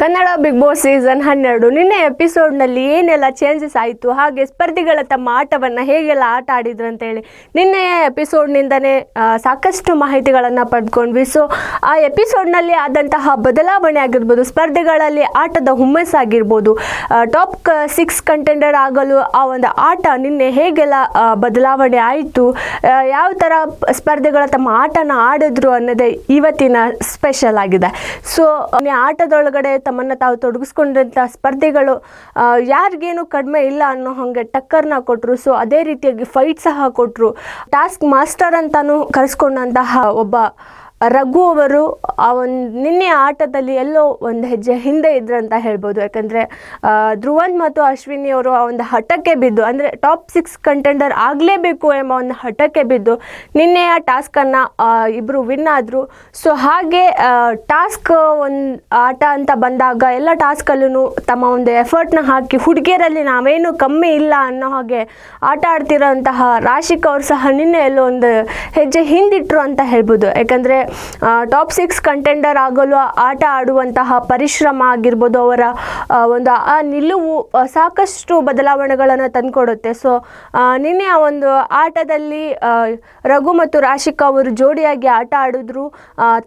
Kannada big boss season 12 ನಿನ್ನೆ ಎಪಿಸೋಡ್ನಲ್ಲಿ ಏನೆಲ್ಲ changes ಆಯಿತು, ಹಾಗೆ ಸ್ಪರ್ಧಿಗಳ ತಮ್ಮ ಆಟವನ್ನು ಹೇಗೆಲ್ಲ ಆಟ ಆಡಿದ್ರು ಅಂತೇಳಿ ನಿನ್ನೆಯ ಎಪಿಸೋಡ್ನಿಂದನೇ ಸಾಕಷ್ಟು ಮಾಹಿತಿಗಳನ್ನು ಪಡೆದುಕೊಂಡ್ವಿ. ಸೊ ಆ ಎಪಿಸೋಡ್ನಲ್ಲಿ ಆದಂತಹ ಬದಲಾವಣೆ ಆಗಿರ್ಬೋದು, ಸ್ಪರ್ಧಿಗಳಲ್ಲಿ ಆಟದ ಹುಮ್ಮಸ್ಸಾಗಿರ್ಬೋದು, ಟಾಪ್ 6 ಕಂಟೆಂಡರ್ ಆಗಲು ಆ ಒಂದು ಆಟ ನಿನ್ನೆ ಹೇಗೆಲ್ಲ ಬದಲಾವಣೆ ಆಯಿತು, ಯಾವ ಥರ ಸ್ಪರ್ಧಿಗಳ ತಮ್ಮ ಆಟನ ಆಡಿದ್ರು ಅನ್ನೋದೇ ಇವತ್ತಿನ ಸ್ಪೆಷಲ್ ಆಗಿದೆ. ಸೊ ಆಟದೊಳಗಡೆ ತಮ್ಮನ್ನು ತಾವು ತೊಡಗಿಸ್ಕೊಂಡಂಥ ಸ್ಪರ್ಧಿಗಳು ಯಾರಿಗೇನು ಕಡಿಮೆ ಇಲ್ಲ ಅನ್ನೋ ಹಾಗೆ ಟಕ್ಕರ್ನ ಕೊಟ್ಟರು. ಸೊ ಅದೇ ರೀತಿಯಾಗಿ ಫೈಟ್ ಸಹ ಕೊಟ್ಟರು. ಟಾಸ್ಕ್ ಮಾಸ್ಟರ್ ಅಂತಾನು ಕರೆಸ್ಕೊಂಡಂತಹ ಒಬ್ಬ ರಘು ಅವರು ಆ ಒಂದು ನಿನ್ನೆ ಆಟದಲ್ಲಿ ಎಲ್ಲೋ ಒಂದು ಹೆಜ್ಜೆ ಹಿಂದೆ ಇದ್ರು ಅಂತ ಹೇಳ್ಬೋದು. ಯಾಕಂದರೆ ಧ್ರುವಂತ್ ಮತ್ತು ಅಶ್ವಿನಿ ಅವರು ಆ ಒಂದು ಹಠಕ್ಕೆ ಬಿದ್ದು, ಅಂದರೆ ಟಾಪ್ 6 ಕಂಟೆಂಡರ್ ಆಗಲೇಬೇಕು ಎಂಬ ಒಂದು ಹಠಕ್ಕೆ ಬಿದ್ದು ನಿನ್ನೆಯ ಟಾಸ್ಕನ್ನು ಇಬ್ಬರು ವಿನ್ ಆದರು. ಸೊ ಹಾಗೆ ಟಾಸ್ಕ್ ಒಂದು ಆಟ ಅಂತ ಬಂದಾಗ ಎಲ್ಲ ಟಾಸ್ಕಲ್ಲೂ ತಮ್ಮ ಒಂದು ಎಫರ್ಟ್ನ ಹಾಕಿ ಹುಡುಗಿಯರಲ್ಲಿ ನಾವೇನು ಕಮ್ಮಿ ಇಲ್ಲ ಅನ್ನೋ ಹಾಗೆ ಆಟ ಆಡ್ತಿರೋಂತಹ ರಾಶಿಕಾ ಅವರು ಸಹ ನಿನ್ನೆ ಎಲ್ಲೋ ಒಂದು ಹೆಜ್ಜೆ ಹಿಂದಿಟ್ರು ಅಂತ ಹೇಳ್ಬೋದು. ಯಾಕಂದರೆ ಟಾಪ್ 6 ಕಂಟೆಂಡರ್ ಆಗಲು ಆಟ ಆಡುವಂತಹ ಪರಿಶ್ರಮ ಆಗಿರ್ಬೋದು, ಅವರ ಒಂದು ಆ ನಿಲುವು ಸಾಕಷ್ಟು ಬದಲಾವಣೆಗಳನ್ನು ತಂದುಕೊಡುತ್ತೆ. ಸೊ ನಿನ್ನೆ ಆ ಒಂದು ಆಟದಲ್ಲಿ ರಘು ಮತ್ತು ರಾಶಿಕಾ ಅವರು ಜೋಡಿಯಾಗಿ ಆಟ ಆಡಿದ್ರು,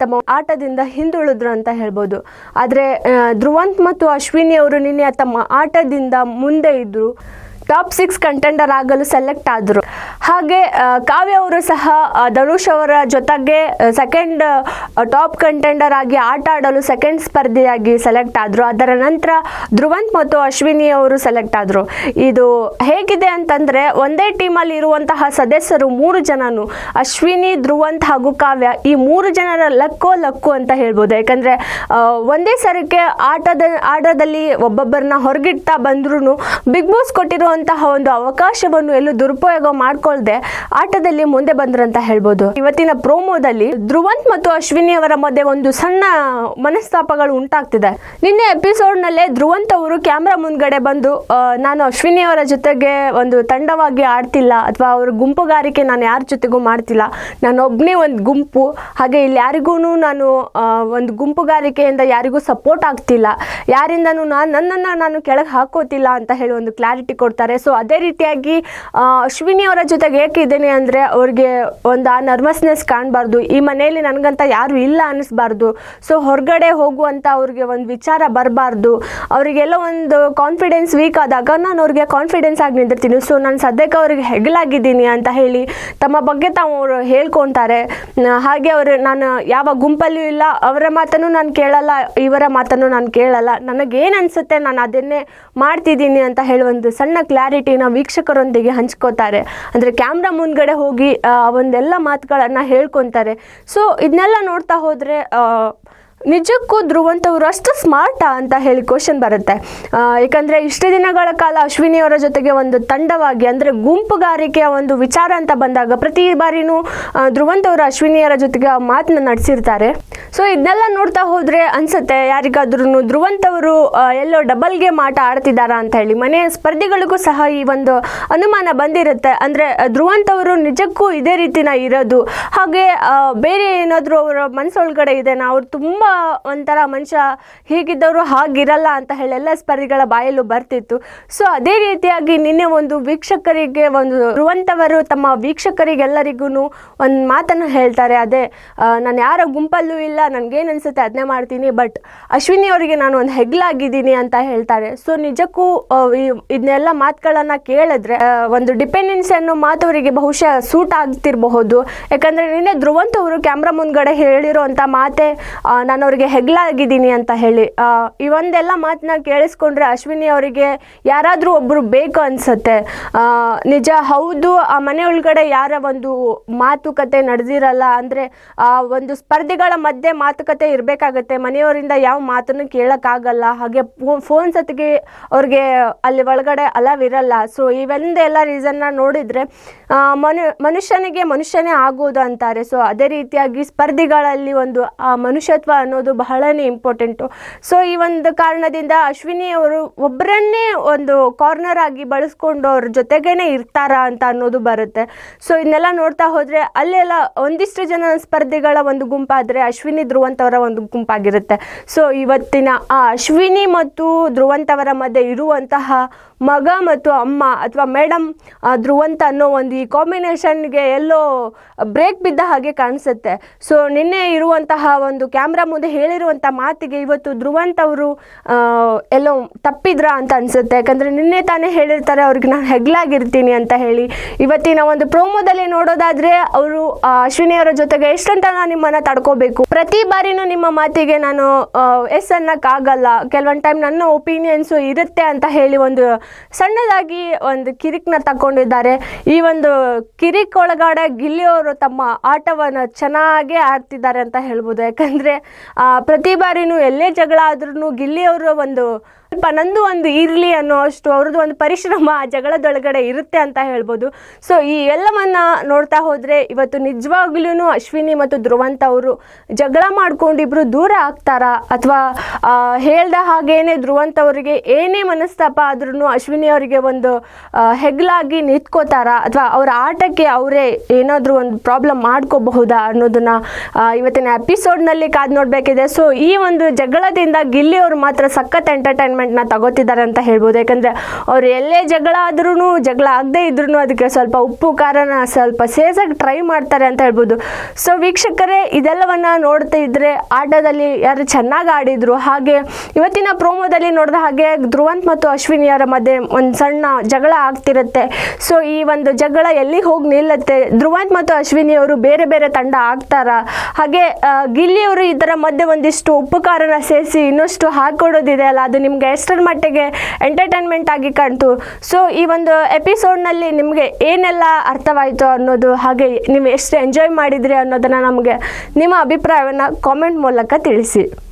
ತಮ್ಮ ಆಟದಿಂದ ಹಿಂದುಳಿದ್ರು ಅಂತ ಹೇಳ್ಬೋದು. ಆದರೆ ಧ್ರುವಂತ್ ಮತ್ತು ಅಶ್ವಿನಿ ಅವರು ನಿನ್ನೆ ತಮ್ಮ ಆಟದಿಂದ ಮುಂದೆ ಇದ್ದರು, ಟಾಪ್ 6 ಕಂಟೆಂಡರ್ ಆಗಲು ಸೆಲೆಕ್ಟ್ ಆದರು. ಹಾಗೆ ಕಾವ್ಯ ಅವರು ಸಹ ಧನುಷ್ ಅವರ ಜೊತೆಗೆ ಸೆಕೆಂಡ್ ಟಾಪ್ ಕಂಟೆಂಡರ್ ಆಗಿ ಆಟ ಆಡಲು ಸೆಕೆಂಡ್ ಸ್ಪರ್ಧೆಯಾಗಿ ಸೆಲೆಕ್ಟ್ ಆದರು. ಅದರ ನಂತರ ಧ್ರುವಂತ್ ಮತ್ತು ಅಶ್ವಿನಿ ಅವರು ಸೆಲೆಕ್ಟ್ ಆದರು. ಇದು ಹೇಗಿದೆ ಅಂತಂದರೆ, ಒಂದೇ ಟೀಮಲ್ಲಿ ಇರುವಂತಹ ಸದಸ್ಯರು 3 ಜನನು ಅಶ್ವಿನಿ, ಧ್ರುವಂತ್ ಹಾಗೂ ಕಾವ್ಯ, ಈ 3 ಜನರ ಲಕ್ಕು ಅಂತ ಹೇಳ್ಬೋದು. ಯಾಕಂದರೆ ಒಂದೇ ಸರಕ್ಕೆ ಆಟದಲ್ಲಿ ಒಬ್ಬೊಬ್ಬರನ್ನ ಹೊರಗಿಡ್ತಾ ಬಂದ್ರೂ ಬಿಗ್ ಬಾಸ್ ಕೊಟ್ಟಿರುವಂತಹ ಒಂದು ಅವಕಾಶವನ್ನು ಎಲ್ಲೂ ದುರುಪಯೋಗ ಮಾಡ್ಕೊಳ್ದೆ ಆಟದಲ್ಲಿ ಮುಂದೆ ಬಂದ್ರಂತ ಹೇಳ್ಬೋದು. ಇವತ್ತಿನ ಪ್ರೋಮೋದಲ್ಲಿ ಧ್ರುವಂತ್ ಮತ್ತು ಅಶ್ವಿನಿ ಅವರ ಮಧ್ಯೆ ಒಂದು ಸಣ್ಣ ಮನಸ್ತಾಪಗಳು ಉಂಟಾಗ್ತಿದೆ. ನಿನ್ನೆ ಎಪಿಸೋಡ್ನಲ್ಲೇ ಧ್ರುವಂತ್ ಅವರು ಕ್ಯಾಮ್ರಾ ಮುಂದ್ಗಡೆ ಬಂದು ನಾನು ಅಶ್ವಿನಿ ಅವರ ಜೊತೆಗೆ ಒಂದು ತಂಡವಾಗಿ ಆಡ್ತಿಲ್ಲ, ಅಥವಾ ಅವ್ರ ಗುಂಪುಗಾರಿಕೆ ನಾನು ಯಾರ ಜೊತೆಗೂ ಮಾಡ್ತಿಲ್ಲ, ನಾನೊಬ್ಬನೇ ಒಂದು ಗುಂಪು, ಹಾಗೆ ಇಲ್ಲಿ ಯಾರಿಗೂ ನಾನು ಒಂದು ಗುಂಪುಗಾರಿಕೆಯಿಂದ ಯಾರಿಗೂ ಸಪೋರ್ಟ್ ಆಗ್ತಿಲ್ಲ, ಯಾರಿಂದನೂ ನನ್ನನ್ನು ನಾನು ಕೆಳಗೆ ಹಾಕೋತಿಲ್ಲ ಅಂತ ಹೇಳಿ ಒಂದು ಕ್ಲಾರಿಟಿ ಕೊಡ್ತಾರೆ. ಸೊ ಅದೇ ರೀತಿಯಾಗಿ ಅಶ್ವಿನಿ ಅವರ ಜೊತೆಗೆ ಏಕಿದ್ದೇನೆ ಅಂದರೆ ಅವ್ರಿಗೆ ಒಂದು ಆ ನರ್ವಸ್ನೆಸ್ ಕಾಣಬಾರ್ದು, ಈ ಮನೆಯಲ್ಲಿ ನನಗಂತ ಯಾರು ಇಲ್ಲ ಅನ್ನಿಸ್ಬಾರ್ದು. ಸೊ ಹೊರಗಡೆ ಹೋಗುವಂಥ ಅವ್ರಿಗೆ ಒಂದು ವಿಚಾರ ಬರಬಾರ್ದು, ಅವರಿಗೆಲ್ಲ ಒಂದು ಕಾನ್ಫಿಡೆನ್ಸ್ ವೀಕ್ ಆದಾಗ ನಾನು ಅವ್ರಿಗೆ ಕಾನ್ಫಿಡೆನ್ಸ್ ಆಗಿ ನಿಂದಿರ್ತೀನಿ. ಸೊ ನಾನು ಸದ್ಯಕ್ಕೆ ಅವ್ರಿಗೆ ಹೆಗಲಾಗಿದ್ದೀನಿ ಅಂತ ಹೇಳಿ ತಮ್ಮ ಬಗ್ಗೆ ತಾವು ಅವರು ಹೇಳ್ಕೊತಾರೆ. ಹಾಗೆ ಅವರು ನಾನು ಯಾವ ಗುಂಪಲ್ಲೂ ಇಲ್ಲ, ಅವರ ಮಾತನ್ನು ನಾನು ಕೇಳಲ್ಲ, ಇವರ ಮಾತನ್ನು ನಾನು ಕೇಳಲ್ಲ, ನನಗೇನು ಅನಿಸುತ್ತೆ ನಾನು ಅದನ್ನೇ ಮಾಡ್ತಿದ್ದೀನಿ ಅಂತ ಹೇಳಿ ಒಂದು ಸಣ್ಣ ಕ್ಲಾರಿಟಿನ ವೀಕ್ಷಕರೊಂದಿಗೆ ಹಂಚ್ಕೋತಾರೆ. ಅಂದರೆ ಕ್ಯಾಮ್ರಾ ಮುಂದ್ಗಡೆ ಹೋಗಿ ಒಂದೆಲ್ಲ ಮಾತುಗಳನ್ನು ಹೇಳ್ಕೊತಾರೆ. ಸೊ ಇದನ್ನೆಲ್ಲ ನೋಡ್ತಾ ಹೋದರೆ ನಿಜಕ್ಕೂ ಧ್ರುವಂತ್ ಅವರು ಅಷ್ಟು ಸ್ಮಾರ್ಟಾ ಅಂತ ಹೇಳಿ ಕ್ವಶನ್ ಬರುತ್ತೆ. ಯಾಕಂದರೆ ಇಷ್ಟು ದಿನಗಳ ಕಾಲ ಅಶ್ವಿನಿ ಅವರ ಜೊತೆಗೆ ಒಂದು ತಂಡವಾಗಿ, ಅಂದರೆ ಗುಂಪುಗಾರಿಕೆಯ ಒಂದು ವಿಚಾರ ಅಂತ ಬಂದಾಗ ಪ್ರತಿ ಬಾರಿನೂ ಧ್ರುವಂತ್ ಅವರು ಅಶ್ವಿನಿಯರ ಜೊತೆಗೆ ಆ ಮಾತನ್ನ ನಡೆಸಿರ್ತಾರೆ. ಸೊ ಇದನ್ನೆಲ್ಲ ನೋಡ್ತಾ ಹೋದರೆ ಅನಿಸುತ್ತೆ ಯಾರಿಗಾದ್ರೂ ಧ್ರುವಂತ್ ಅವರು ಎಲ್ಲೋ ಡಬಲ್ ಗೇಮ್ ಆಟ ಆಡ್ತಿದ್ದಾರಾ ಅಂತ ಹೇಳಿ. ಮನೆಯ ಸ್ಪರ್ಧಿಗಳಿಗೂ ಸಹ ಈ ಒಂದು ಅನುಮಾನ ಬಂದಿರುತ್ತೆ. ಅಂದರೆ ಧ್ರುವಂತ್ ಅವರು ನಿಜಕ್ಕೂ ಇದೇ ರೀತಿನ ಇರೋದು, ಹಾಗೆ ಬೇರೆ ಏನಾದರೂ ಅವರ ಮನಸ್ಸೊಳಗಡೆ ಇದೆನಾ, ಅವ್ರು ತುಂಬ ಒಂಥರ ಮನುಷ್ಯ ಹೀಗಿದ್ದವರು ಹಾಗಿರಲ್ಲ ಅಂತ ಹೇಳಿ ಎಲ್ಲ ಸ್ಪರ್ಧಿಗಳ ಬಾಯಲ್ಲೂ ಬರ್ತಿತ್ತು. ಸೊ ಅದೇ ರೀತಿಯಾಗಿ ನಿನ್ನೆ ಒಂದು ವೀಕ್ಷಕರಿಗೆ, ಒಂದು ಧ್ರುವಂತ್ ಅವರು ತಮ್ಮ ವೀಕ್ಷಕರಿಗೆಲ್ಲರಿಗೂ ಒಂದು ಮಾತನ್ನು ಹೇಳ್ತಾರೆ. ಅದೇ ನಾನು ಯಾರ ಗುಂಪಲ್ಲೂ ಇಲ್ಲ, ನನಗೇನು ಅನಿಸುತ್ತೆ ಅದನ್ನೇ ಮಾಡ್ತೀನಿ, ಬಟ್ ಅಶ್ವಿನಿ ಅವರಿಗೆ ನಾನು ಒಂದು ಹೆಗ್ಲಾಗಿದ್ದೀನಿ ಅಂತ ಹೇಳ್ತಾರೆ. ಸೊ ನಿಜಕ್ಕೂ ಇದನ್ನೆಲ್ಲ ಮಾತುಗಳನ್ನು ಕೇಳಿದ್ರೆ ಒಂದು ಡಿಪೆಂಡೆನ್ಸಿ ಅನ್ನೋ ಮಾತು ಅವರಿಗೆ ಬಹುಶಃ ಸೂಟ್ ಆಗ್ತಿರಬಹುದು. ಯಾಕಂದರೆ ನಿನ್ನೆ ಧ್ರುವಂತ್ ಅವರು ಕ್ಯಾಮ್ರಾ ಮುಂದ್ಗಡೆ ಹೇಳಿರೋ ಅಂಥ ಮಾತೆ ನಾನು ಅವ್ರಿಗೆ ಹೆಗ್ಲಾಗಿದ್ದೀನಿ ಅಂತ ಹೇಳಿ. ಈ ಒಂದೆಲ್ಲ ಮಾತನ್ನ ಕೇಳಿಸ್ಕೊಂಡ್ರೆ ಅಶ್ವಿನಿ ಅವರಿಗೆ ಯಾರಾದರೂ ಒಬ್ಬರು ಬೇಕು ಅನಿಸುತ್ತೆ. ನಿಜ ಹೌದು, ಆ ಮನೆ ಒಳಗಡೆ ಯಾರ ಒಂದು ಮಾತುಕತೆ ನಡೆದಿರಲ್ಲ, ಅಂದರೆ ಒಂದು ಸ್ಪರ್ಧಿಗಳ ಮಧ್ಯೆ ಮಾತುಕತೆ ಇರಬೇಕಾಗತ್ತೆ, ಮನೆಯವರಿಂದ ಯಾವ ಮಾತನ್ನು ಕೇಳೋಕ್ಕಾಗಲ್ಲ, ಹಾಗೆ ಫೋನ್ ಸತಿಗೆ ಅವ್ರಿಗೆ ಅಲ್ಲಿ ಒಳಗಡೆ ಅಲವ್ ಇರಲ್ಲ. ಸೊ ಇವೆಲ್ಲ ರೀಸನ್ನ ನೋಡಿದರೆ ಮನುಷ್ಯನಿಗೆ ಮನುಷ್ಯನೇ ಆಗೋದು ಅಂತಾರೆ. ಸೊ ಅದೇ ರೀತಿಯಾಗಿ ಸ್ಪರ್ಧಿಗಳಲ್ಲಿ ಒಂದು ಆ ಮನುಷ್ಯತ್ವ ಅನ್ನೋದು ಬಹಳನೇ ಇಂಪಾರ್ಟೆಂಟು. ಸೊ ಈ ಒಂದು ಕಾರಣದಿಂದ ಅಶ್ವಿನಿ ಅವರು ಒಬ್ಬರನ್ನೇ ಒಂದು ಕಾರ್ನರ್ ಆಗಿ ಬಳಸ್ಕೊಂಡು ಅವ್ರ ಜೊತೆಗೇನೆ ಇರ್ತಾರಾ ಅಂತ ಅನ್ನೋದು ಬರುತ್ತೆ. ಸೊ ಇದನ್ನೆಲ್ಲ ನೋಡ್ತಾ ಹೋದರೆ ಅಲ್ಲೆಲ್ಲ ಒಂದಿಷ್ಟು ಜನ ಸ್ಪರ್ಧಿಗಳ ಒಂದು ಗುಂಪಾದರೆ ಅಶ್ವಿನಿ ಧ್ರುವಂತ್ ಅವರ ಒಂದು ಗುಂಪಾಗಿರುತ್ತೆ. ಸೊ ಇವತ್ತಿನ ಆ ಅಶ್ವಿನಿ ಮತ್ತು ಧ್ರುವಂತ್ ಅವರ ಮಧ್ಯೆ ಇರುವಂತಹ ಮಗ ಮತ್ತು ಅಮ್ಮ ಅಥವಾ ಮೇಡಮ್ ಧ್ರುವಂತ್ ಅನ್ನೋ ಒಂದು ಈ ಕಾಂಬಿನೇಷನ್ಗೆ ಎಲ್ಲೋ ಬ್ರೇಕ್ ಬಿದ್ದ ಹಾಗೆ ಕಾಣಿಸುತ್ತೆ. ಸೊ ನಿನ್ನೆ ಇರುವಂತಹ ಒಂದು ಕ್ಯಾಮ್ರಾ ಮುಂದೆ ಹೇಳಿರುವಂಥ ಮಾತಿಗೆ ಇವತ್ತು ಧ್ರುವಂತ್ ಅವರು ಎಲ್ಲೋ ತಪ್ಪಿದ್ರ ಅಂತ ಅನಿಸುತ್ತೆ. ಯಾಕಂದರೆ ನಿನ್ನೆ ತಾನೇ ಹೇಳಿರ್ತಾರೆ ಅವ್ರಿಗೆ ನಾನು ಹೆಗ್ಲಾಗಿರ್ತೀನಿ ಅಂತ ಹೇಳಿ. ಇವತ್ತಿನ ಒಂದು ಪ್ರೋಮೋದಲ್ಲಿ ನೋಡೋದಾದರೆ ಅವರು ಅಶ್ವಿನಿ ಅವರ ಜೊತೆಗೆ ಎಷ್ಟಂತ ನಾನು ನಿಮ್ಮನ್ನು ತಡ್ಕೋಬೇಕು, ಪ್ರತಿ ಬಾರಿನೂ ನಿಮ್ಮ ಮಾತಿಗೆ ನಾನು ಎಸ್ ಅನ್ನೋಕ್ಕಾಗಲ್ಲ, ಕೆಲವೊಂದು ಟೈಮ್ ನನ್ನ ಒಪಿನಿಯನ್ಸು ಇರುತ್ತೆ ಅಂತ ಹೇಳಿ ಒಂದು ಸಣ್ಣದಾಗಿ ಒಂದು ಕಿರಿಕ್ನ ತಗೊಂಡಿದ್ದಾರೆ. ಈ ಒಂದು ಕಿರಿಕ್ ಒಳಗಡೆ ಗಿಲ್ಲಿಯವರು ತಮ್ಮ ಆಟವನ್ನು ಚೆನ್ನಾಗೇ ಆಡ್ತಿದ್ದಾರೆ ಅಂತ ಹೇಳ್ಬೋದು. ಯಾಕಂದರೆ ಪ್ರತಿ ಬಾರಿನೂ ಎಲ್ಲೇ ಜಗಳ ಆದ್ರೂ ಗಿಲ್ಲಿಯವರು ಒಂದು ಸ್ವಲ್ಪ ನಂದು ಒಂದು ಇರಲಿ ಅನ್ನೋ ಅಷ್ಟು ಅವ್ರದ್ದು ಒಂದು ಪರಿಶ್ರಮ ಆ ಜಗಳದೊಳಗಡೆ ಇರುತ್ತೆ ಅಂತ ಹೇಳ್ಬೋದು. ಸೊ ಈ ಎಲ್ಲವನ್ನ ನೋಡ್ತಾ ಹೋದರೆ ಇವತ್ತು ನಿಜವಾಗ್ಲೂ ಅಶ್ವಿನಿ ಮತ್ತು ಧ್ರುವಂತ್ ಅವರು ಜಗಳ ಮಾಡ್ಕೊಂಡಿಬ್ರು ದೂರ ಆಗ್ತಾರಾ, ಅಥವಾ ಹೇಳ್ದ ಹಾಗೇನೆ ಧ್ರುವಂತ್ ಅವರಿಗೆ ಏನೇ ಮನಸ್ತಾಪ ಆದ್ರೂ ಅಶ್ವಿನಿ ಅವರಿಗೆ ಒಂದು ಹೆಗ್ಲಾಗಿ ನಿಂತ್ಕೋತಾರಾ, ಅಥವಾ ಅವರ ಆಟಕ್ಕೆ ಅವರೇ ಏನಾದರೂ ಒಂದು ಪ್ರಾಬ್ಲಮ್ ಮಾಡ್ಕೋಬಹುದಾ ಅನ್ನೋದನ್ನ ಇವತ್ತಿನ ಎಪಿಸೋಡ್ನಲ್ಲಿ ಕಾದು ನೋಡಬೇಕಿದೆ. ಸೊ ಈ ಒಂದು ಜಗಳದಿಂದ ಗಿಲ್ಲಿ ಅವರು ಮಾತ್ರ ಸಖತ್ ಎಂಟರ್ಟೈನ್ಮೆಂಟ್ನ ತಗೋತಿದ್ದಾರೆ ಅಂತ ಹೇಳ್ಬೋದು. ಯಾಕಂದರೆ ಅವ್ರು ಎಲ್ಲೇ ಜಗಳ ಆದ್ರೂ, ಜಗಳ ಆಗದೆ ಇದ್ರೂ ಅದಕ್ಕೆ ಸ್ವಲ್ಪ ಉಪ್ಪು ಖಾರನ ಸ್ವಲ್ಪ ಸೇರ್ಸಕ್ಕೆ ಟ್ರೈ ಮಾಡ್ತಾರೆ ಅಂತ ಹೇಳ್ಬೋದು. ಸೊ ವೀಕ್ಷಕರೇ, ಇದೆಲ್ಲವನ್ನ ನೋಡ್ತಾ ಇದ್ರೆ ಆಟದಲ್ಲಿ ಯಾರು ಚೆನ್ನಾಗಿ ಆಡಿದ್ರು, ಹಾಗೆ ಇವತ್ತಿನ ಪ್ರೋಮೋದಲ್ಲಿ ನೋಡಿದ ಹಾಗೆ ಧ್ರುವಂತ್ ಮತ್ತು ಅಶ್ವಿನಿಯವರ ಮಧ್ಯೆ ಒಂದು ಸಣ್ಣ ಜಗಳ ಆಗ್ತಿರುತ್ತೆ. ಸೊ ಈ ಒಂದು ಜಗಳ ಎಲ್ಲಿ ಹೋಗಿ ನಿಲ್ಲುತ್ತೆ, ಧ್ರುವಂತ್ ಮತ್ತು ಅಶ್ವಿನಿಯವರು ಬೇರೆ ಬೇರೆ ತಂಡ ಆಗ್ತಾರಾ, ಹಾಗೆ ಗಿಲ್ಲಿಯವರು ಇದರ ಮಧ್ಯೆ ಒಂದಿಷ್ಟು ಉಪ್ಪು ಖಾರನ ಸೇರಿಸಿ ಇನ್ನಷ್ಟು ಹಾಕೊಡೋದಿದೆ ಅಲ್ಲ, ಅದು ನಿಮಗೆ ಎಷ್ಟರ ಮಟ್ಟಿಗೆ ಎಂಟರ್ಟೈನ್ಮೆಂಟ್ ಆಗಿ ಕಾಣ್ತು. ಸೊ ಈ ಒಂದು ಎಪಿಸೋಡ್ನಲ್ಲಿ ನಿಮಗೆ ಏನೆಲ್ಲ ಅರ್ಥವಾಯಿತು ಅನ್ನೋದು, ಹಾಗೆ ನೀವು ಎಷ್ಟು ಎಂಜಾಯ್ ಮಾಡಿದ್ರಿ ಅನ್ನೋದನ್ನು ನಮಗೆ ನಿಮ್ಮ ಅಭಿಪ್ರಾಯವನ್ನು ಕಾಮೆಂಟ್ ಮೂಲಕ ತಿಳಿಸಿ.